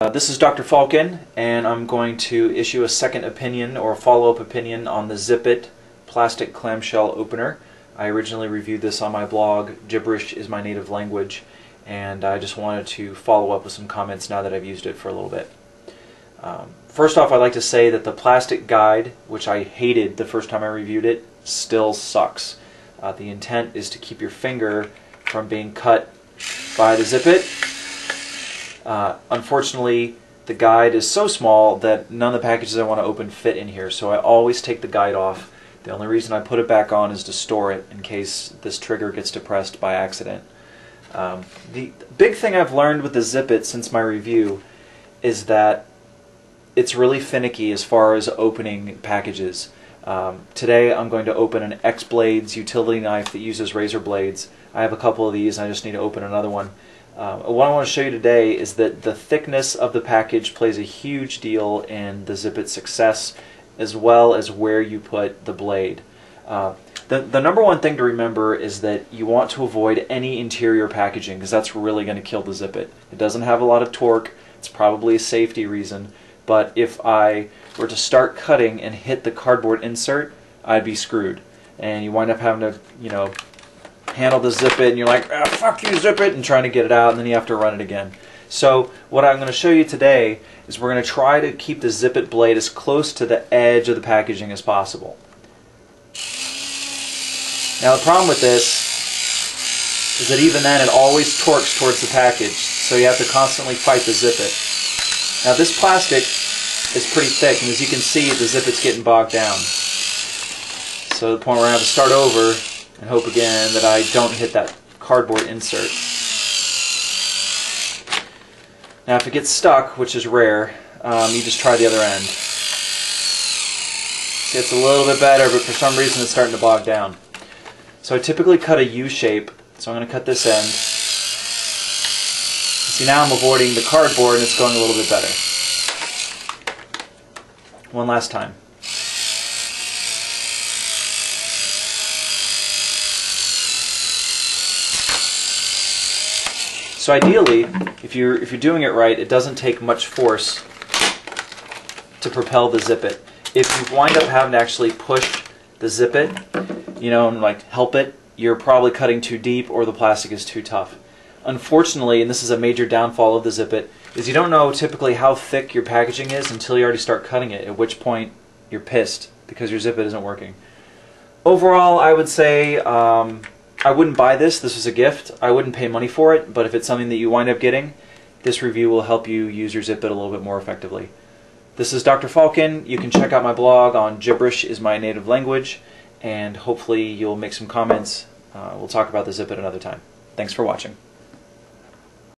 This is Dr. Falcon, and I'm going to issue a second opinion or follow-up opinion on the ZipIt plastic clamshell opener. I originally reviewed this on my blog, Gibberish is My Native Language, and I just wanted to follow up with some comments now that I've used it for a little bit. First off, I'd like to say that the plastic guide, which I hated the first time I reviewed it, still sucks. The intent is to keep your finger from being cut by the ZipIt. Unfortunately, the guide is so small that none of the packages I want to open fit in here, so I always take the guide off. The only reason I put it back on is to store it in case this trigger gets depressed by accident. The big thing I've learned with the ZipIt since my review is that it's really finicky as far as opening packages. Today I'm going to open an X-Blades utility knife that uses razor blades. I have a couple of these and I just need to open another one. What I want to show you today is that the thickness of the package plays a huge deal in the ZipIt success, as well as where you put the blade. The number one thing to remember is that you want to avoid any interior packaging, because that's really going to kill the ZipIt. It doesn't have a lot of torque. It's probably a safety reason, but if I were to start cutting and hit the cardboard insert, I'd be screwed. And you wind up having to, handle the ZipIt, and you're like, oh, fuck you, ZipIt, and trying to get it out, and then you have to run it again. So what I'm going to show you today is we're going to try to keep the ZipIt blade as close to the edge of the packaging as possible. Now the problem with this is that even then it always torques towards the package, so you have to constantly fight the ZipIt. Now this plastic is pretty thick, and as you can see, the ZipIt's getting bogged down. So the point where I have to start over and hope again that I don't hit that cardboard insert. Now if it gets stuck, which is rare, you just try the other end. See, it's a little bit better, but for some reason it's starting to bog down. So I typically cut a U shape, so I'm going to cut this end. See, now I'm avoiding the cardboard and it's going a little bit better. One last time. So ideally, if you're doing it right, it doesn't take much force to propel the ZipIt. If you wind up having to actually push the ZipIt, and like help it, you're probably cutting too deep or the plastic is too tough. Unfortunately, and this is a major downfall of the ZipIt, is you don't know typically how thick your packaging is until you already start cutting it, at which point you're pissed because your ZipIt isn't working. Overall, I would say I wouldn't buy this. This was a gift. I wouldn't pay money for it, but if it's something that you wind up getting, this review will help you use your ZipIt a little bit more effectively. This is Dr. Falcon. You can check out my blog on Gibberish is My Native Language, and hopefully you'll make some comments. We'll talk about the ZipIt another time. Thanks for watching.